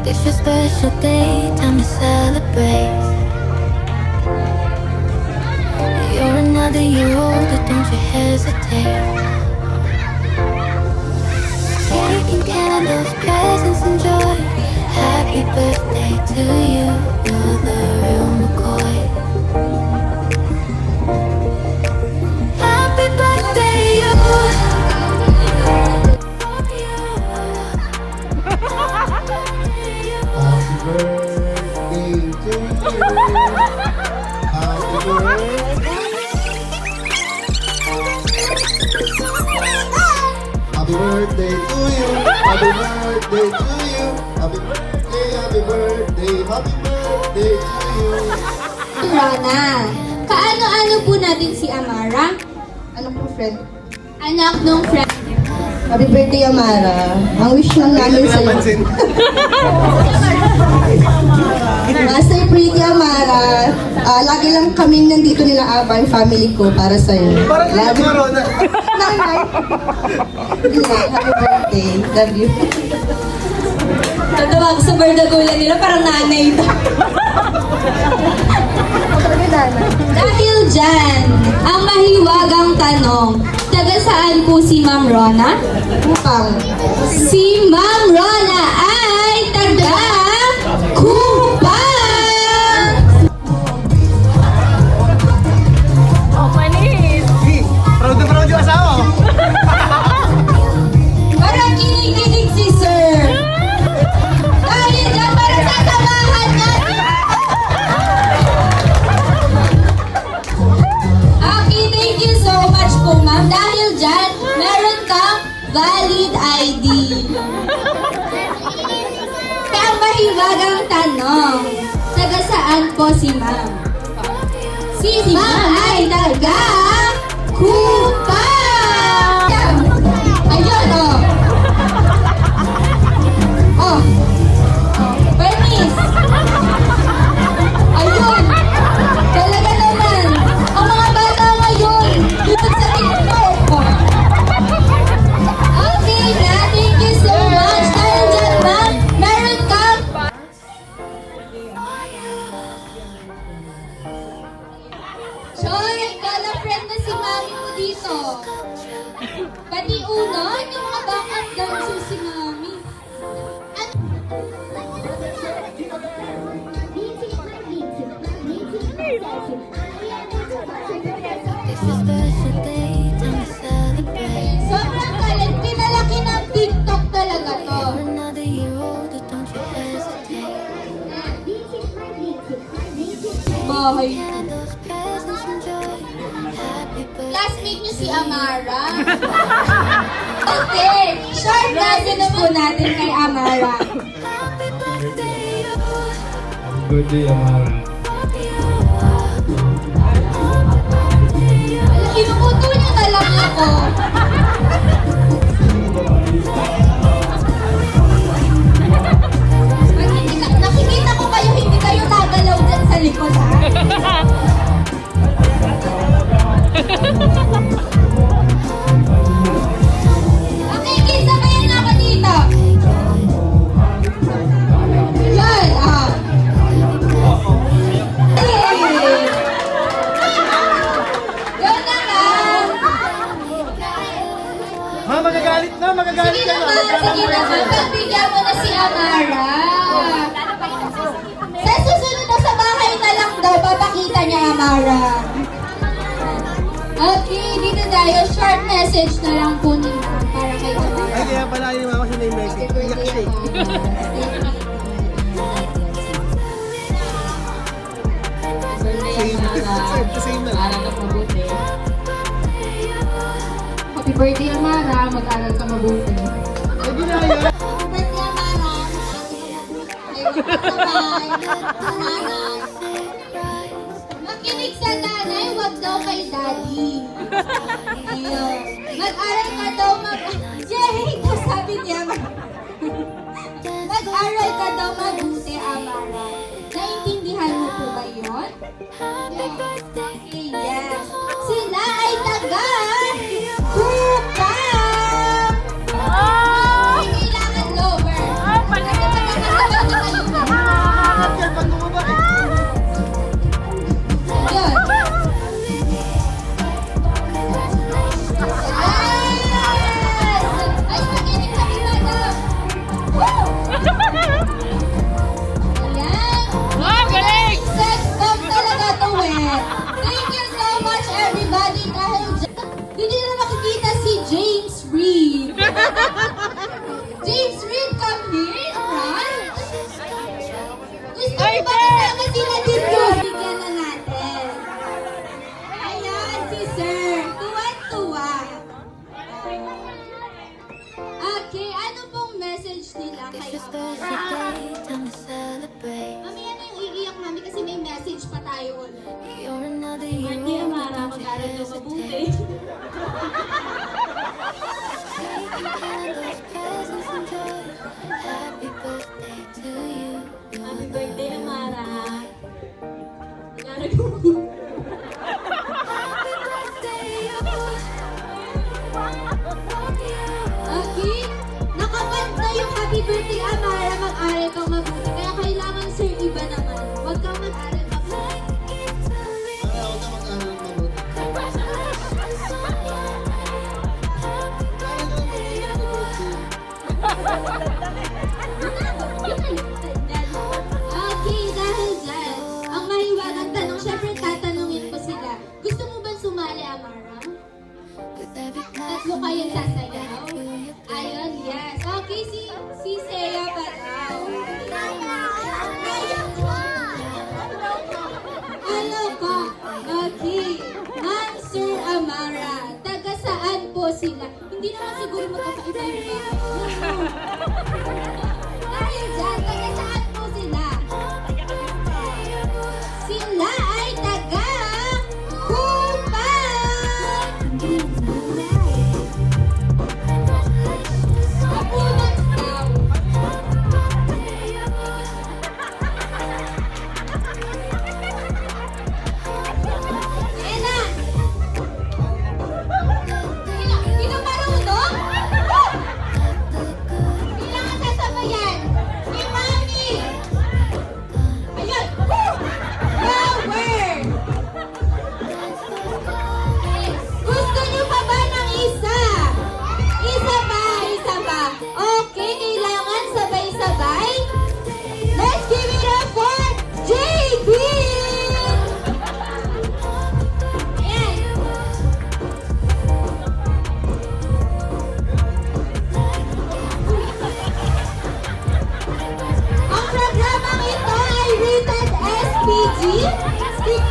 It's your special day, time to celebrate. You're another year older, don't you hesitate. Cake and candles, presents and joy. Happy birthday to you, you're the real McCoy. Happy birthday, you. Happy birthday to you. Happy birthday to you. Happy birthday, happy birthday, happy birthday to you. Rona, kaano-ano po natin si Amara? Ano po, friend? Anak nung friend. Happy birthday, Amara. Ang wish lang namin sa'yo. Master Pretty Amara, lagi lang kaming nandito nila Abang family ko para sa'yo. Parang Lagi. Rona. Nanay. Happy birthday. Love you. Tatawa ko sa bardagulan nila, parang nanay ito. Dahil dyan, ang mahiwagang tanong, taga saan po si Ma'am Rona? Upang. Si Ma'am Rona ay taga Kupang! Proud na proud yung asawa. Parang kinikilig si Sir. Dahil dyan, parang tatamahan natin. Okay, thank you so much po, ma'am. Dahil dyan, meron kang valid ID. Kaya ang mahiwagang tanong, taga saan po si ma'am? Si ma'am ay taga Kupang! Ayun, oh. Oh. Bernice. Ayun. Talaga naman. Ang mga bata ngayon, dito sa TikTok. Okay na, thank you so much. Dahil dyan, ma'am, meron kang Choy, kala friend na si mami mo dito. Pati uno, yung mga backup dancer si mami. It's your special day, time to celebrate. Sobrang galing, pinalaki ng TikTok talaga to. You're another year older, don't you hesitate. Bahay. Candles, presents and joy. Happy birthday. Classmate niyo si Amara. Okay, short message po natin kay Amara. Happy birthday, you. Happy birthday, Amara. Inuuto niyo na lang ako. Pag nakikita ko kayo, hindi kayo nagalaw dyan sa likod, ha? Okay, kids, sabayan na ako dito. Yan, ah. Yun naman. Ha, magagalit na, magagalit Sige ka na. naman, pagbigyan mo na si Amara. Sa susunod na sa bahay na lang daw, papakita niya Amara. Okay, dito tayo, short message na lang po ni Ma'am para kay Amara. Ay, kaya pala yung mama siya na yung Happy message. birthday, Iyak siya eh. Same na. Mag-aral ka mabuti. Happy birthday, Amara. Mag-aral ka mabuti. Ay, ginaya. Happy birthday, Amara. Makinig sa nanay, wag daw kay daddy. Ayun. Mag-aral ka daw Yay! Ito sabi niya. Mag-aral ka daw mabuti, Amara. Naintindihan mo po ba yun? Okay, yes. Sila ay taga Kupang! Hindi kailangan lover. time to celebrate. Mami, ano yung iiyak, Mami? Kasi may message pa tayo ulit. You're another year Hindi, Amara, older than mag-aral ka mabuti. Taking candles, presents, and joy. Happy birthday to you. Happy birthday, Amara. Mag-aral ka mabuti. Happy birthday, you. Okay? Nakabanda yung happy birthday, Amara. Mag-aral kang mabuti. Kaya kailangan, sir, iba naman. Huwag kang mag-aral mabuti. Para ako na mag-aral mabuti. Okay, dahil dyan, ang mahiwagang tanong, syempre tatanungin ko sila. Gusto mo ba sumali, Amara? Tatlo kayong sasayaw? Ayun, yes. Okay, si Seya pa daw. Ano ka? Okay. Ma'am, Sir Amara, taga saan po sila? Hindi naman siguro magkakaiba yung bahay. Dahil dyan, taga saan po sila? Sila ay taga Kupan! Kapunan daw. Ayan na! Sino marunong? Bilang ang sasabayan. Si Mami! Ayun! Power! Gusto niyo pa ba ng isa? Isa pa, isa pa. Okay, kailangan sabay-sabay. Let's give it up for JB! Ayan. Ang programang ito ay rated SPG, strict